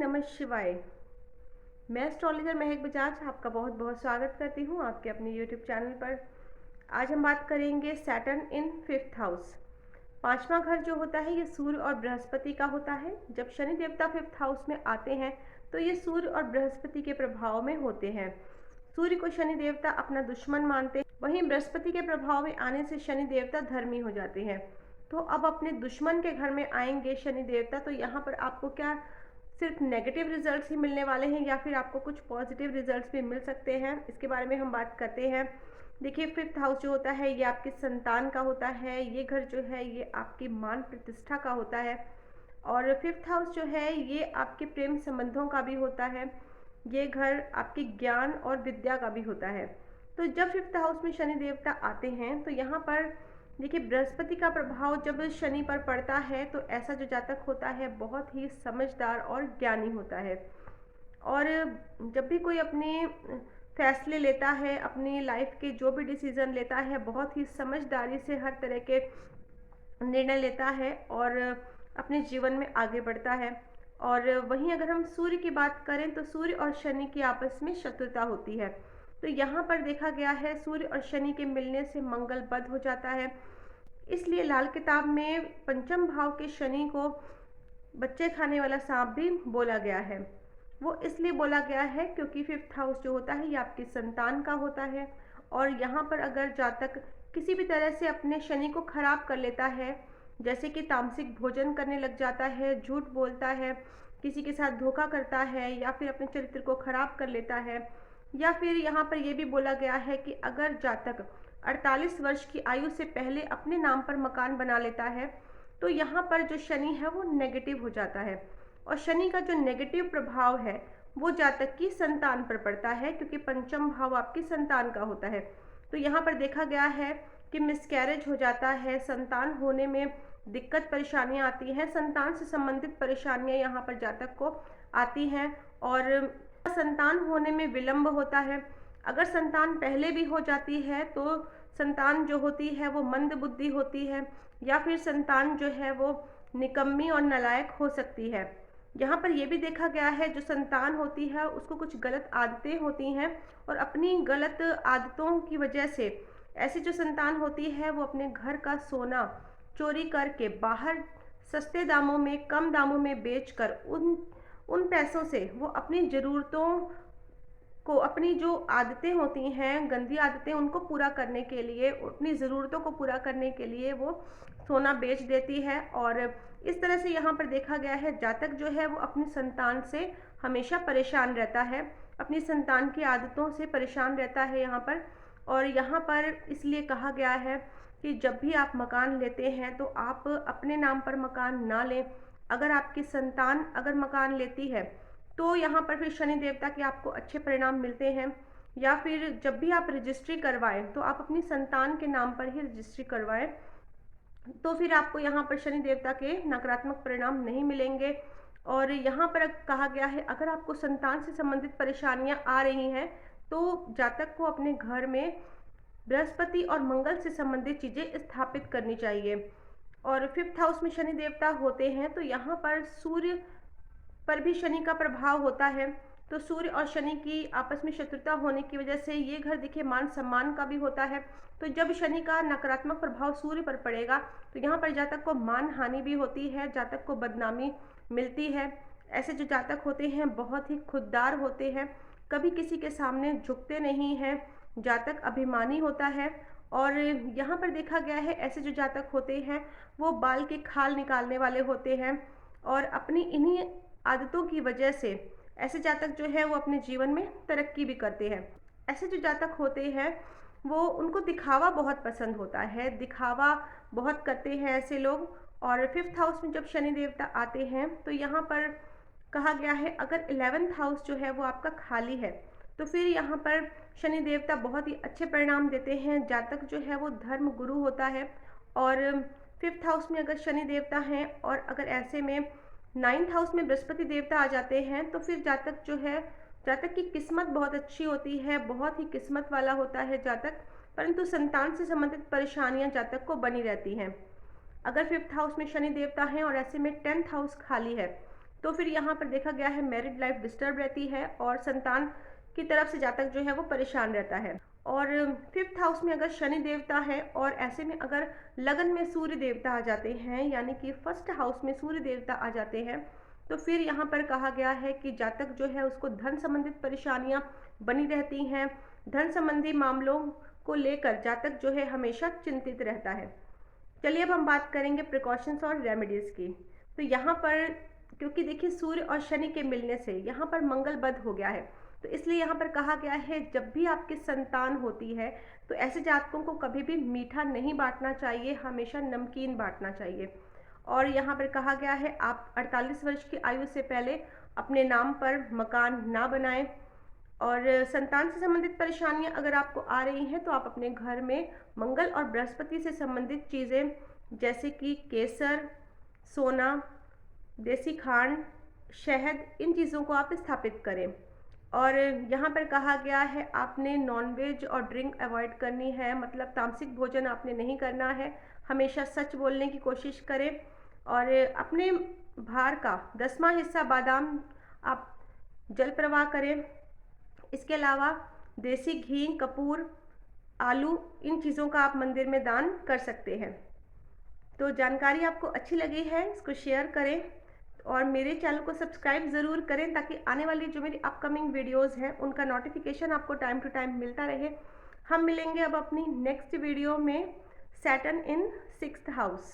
नमः शिवाय। मैं एस्ट्रोलॉजर महक बजाज आपका बहुत बहुत स्वागत करती हूँ आपके अपने यूट्यूब चैनल पर। आज हम बात करेंगे सैटर्न इन 5th हाउस। पांचवा घर जो होता है ये सूर्य और बृहस्पति का होता है। जब शनि देवता 5th हाउस में आते हैं तो ये सूर्य और बृहस्पति के प्रभाव में होते हैं। सूर्य को शनि देवता अपना दुश्मन मानते हैं, वहीं बृहस्पति के प्रभाव में आने से शनि देवता धर्मी हो जाते हैं। तो अब अपने दुश्मन के घर में आएंगे शनि देवता, तो यहाँ पर आपको क्या सिर्फ नेगेटिव रिजल्ट्स ही मिलने वाले हैं या फिर आपको कुछ पॉजिटिव रिजल्ट्स भी मिल सकते हैं, इसके बारे में हम बात करते हैं। देखिए, 5th हाउस जो होता है ये आपकी संतान का होता है। ये घर जो है ये आपकी मान प्रतिष्ठा का होता है। और 5th हाउस जो है ये आपके प्रेम संबंधों का भी होता है। ये घर आपके ज्ञान और विद्या का भी होता है। तो जब 5th हाउस में शनि देवता आते हैं तो यहाँ पर देखिए, बृहस्पति का प्रभाव जब शनि पर पड़ता है तो ऐसा जो जातक होता है बहुत ही समझदार और ज्ञानी होता है। और जब भी कोई अपने फैसले लेता है, अपनी लाइफ के जो भी डिसीजन लेता है, बहुत ही समझदारी से हर तरह के निर्णय लेता है और अपने जीवन में आगे बढ़ता है। और वहीं अगर हम सूर्य की बात करें तो सूर्य और शनि की आपस में शत्रुता होती है। तो यहाँ पर देखा गया है सूर्य और शनि के मिलने से मंगल बद हो जाता है। इसलिए लाल किताब में पंचम भाव के शनि को बच्चे खाने वाला सांप भी बोला गया है। वो इसलिए बोला गया है क्योंकि 5th हाउस जो होता है ये आपकी संतान का होता है। और यहाँ पर अगर जातक किसी भी तरह से अपने शनि को खराब कर लेता है, जैसे कि तामसिक भोजन करने लग जाता है, झूठ बोलता है, किसी के साथ धोखा करता है, या फिर अपने चरित्र को खराब कर लेता है, या फिर यहाँ पर यह भी बोला गया है कि अगर जातक 48 वर्ष की आयु से पहले अपने नाम पर मकान बना लेता है तो यहाँ पर जो शनि है वो नेगेटिव हो जाता है। और शनि का जो नेगेटिव प्रभाव है वो जातक की संतान पर पड़ता है, क्योंकि पंचम भाव आपकी संतान का होता है। तो यहाँ पर देखा गया है कि मिसकैरेज हो जाता है, संतान होने में दिक्कत परेशानियाँ आती हैं, संतान से संबंधित परेशानियाँ यहाँ पर जातक को आती हैं और संतान होने में विलंब होता है। अगर संतान पहले भी हो जाती है तो संतान जो होती है वो मंद बुद्धि होती है, या फिर संतान जो है वो निकम्मी और नालायक हो सकती है। यहाँ पर यह भी देखा गया है जो संतान होती है उसको कुछ गलत आदतें होती हैं, और अपनी गलत आदतों की वजह से ऐसी जो संतान होती है वो अपने घर का सोना चोरी करके बाहर सस्ते दामों में, कम दामों में बेचकर उन पैसों से वो अपनी ज़रूरतों को, अपनी जो आदतें होती हैं, गंदी आदतें, उनको पूरा करने के लिए, अपनी ज़रूरतों को पूरा करने के लिए वो सोना बेच देती है। और इस तरह से यहाँ पर देखा गया है जातक जो है वो अपनी संतान से हमेशा परेशान रहता है, अपनी संतान की आदतों से परेशान रहता है यहाँ पर। और यहाँ पर इसलिए कहा गया है कि जब भी आप मकान लेते हैं तो आप अपने नाम पर मकान ना लें। अगर आपकी संतान अगर मकान लेती है तो यहाँ पर फिर शनि देवता के आपको अच्छे परिणाम मिलते हैं। या फिर जब भी आप रजिस्ट्री करवाएं तो आप अपनी संतान के नाम पर ही रजिस्ट्री करवाएं, तो फिर आपको यहाँ पर शनि देवता के नकारात्मक परिणाम नहीं मिलेंगे। और यहाँ पर कहा गया है अगर आपको संतान से संबंधित परेशानियाँ आ रही हैं तो जातक को अपने घर में बृहस्पति और मंगल से संबंधित चीज़ें स्थापित करनी चाहिए। और 5th हाउस में शनि देवता होते हैं तो यहाँ पर सूर्य पर भी शनि का प्रभाव होता है। तो सूर्य और शनि की आपस में शत्रुता होने की वजह से ये घर देखिए मान सम्मान का भी होता है। तो जब शनि का नकारात्मक प्रभाव सूर्य पर पड़ेगा तो यहाँ पर जातक को मान हानि भी होती है, जातक को बदनामी मिलती है। ऐसे जो जातक होते हैं बहुत ही खुददार होते हैं, कभी किसी के सामने झुकते नहीं हैं, जातक अभिमानी होता है। और यहाँ पर देखा गया है ऐसे जो जातक होते हैं वो बाल के खाल निकालने वाले होते हैं, और अपनी इन्हीं आदतों की वजह से ऐसे जातक जो है वो अपने जीवन में तरक्की भी करते हैं। ऐसे जो जातक होते हैं वो, उनको दिखावा बहुत पसंद होता है, दिखावा बहुत करते हैं ऐसे लोग। और 5th हाउस में जब शनि देवता आते हैं तो यहाँ पर कहा गया है अगर 11th हाउस जो है वो आपका खाली है तो फिर यहाँ पर शनि देवता बहुत ही अच्छे परिणाम देते हैं। जातक जो है वो धर्म गुरु होता है। और 5th हाउस में अगर शनि देवता हैं और अगर ऐसे में 9th हाउस में बृहस्पति देवता आ जाते हैं तो फिर जातक जो है, जातक की किस्मत बहुत अच्छी होती है, बहुत ही किस्मत वाला होता है जातक, परंतु संतान से संबंधित परेशानियां जातक को बनी रहती हैं। अगर 5th हाउस में शनि देवता हैं और ऐसे में 10th हाउस खाली है तो फिर यहाँ पर देखा गया है मैरिड लाइफ डिस्टर्ब रहती है और संतान की तरफ से जातक जो है वो परेशान रहता है। और 5th हाउस में अगर शनि देवता है और ऐसे में अगर लगन में सूर्य देवता आ जाते हैं, यानी कि 1st हाउस में सूर्य देवता आ जाते हैं, तो फिर यहाँ पर कहा गया है कि जातक जो है उसको धन संबंधित परेशानियाँ बनी रहती हैं। धन संबंधी मामलों को लेकर जातक जो है हमेशा चिंतित रहता है। चलिए अब हम बात करेंगे प्रिकॉशंस और रेमेडीज़ की। तो यहाँ पर क्योंकि देखिए सूर्य और शनि के मिलने से यहाँ पर मंगल बद हो गया है, तो इसलिए यहाँ पर कहा गया है जब भी आपकी संतान होती है तो ऐसे जातकों को कभी भी मीठा नहीं बांटना चाहिए, हमेशा नमकीन बांटना चाहिए। और यहाँ पर कहा गया है आप 48 वर्ष की आयु से पहले अपने नाम पर मकान ना बनाएं। और संतान से संबंधित परेशानियां अगर आपको आ रही हैं तो आप अपने घर में मंगल और बृहस्पति से संबंधित चीज़ें जैसे कि केसर, सोना, देसी खांड, शहद, इन चीज़ों को आप स्थापित करें। और यहाँ पर कहा गया है आपने नॉनवेज और ड्रिंक अवॉइड करनी है, मतलब तामसिक भोजन आपने नहीं करना है, हमेशा सच बोलने की कोशिश करें। और अपने भार का 10वां हिस्सा बादाम आप जल प्रवाह करें। इसके अलावा देसी घी, कपूर, आलू, इन चीज़ों का आप मंदिर में दान कर सकते हैं। तो जानकारी आपको अच्छी लगी है, इसको शेयर करें और मेरे चैनल को सब्सक्राइब ज़रूर करें ताकि आने वाली जो मेरी अपकमिंग वीडियोस हैं उनका नोटिफिकेशन आपको टाइम टू टाइम मिलता रहे। हम मिलेंगे अब अपनी नेक्स्ट वीडियो में सैटर्न इन 6th हाउस।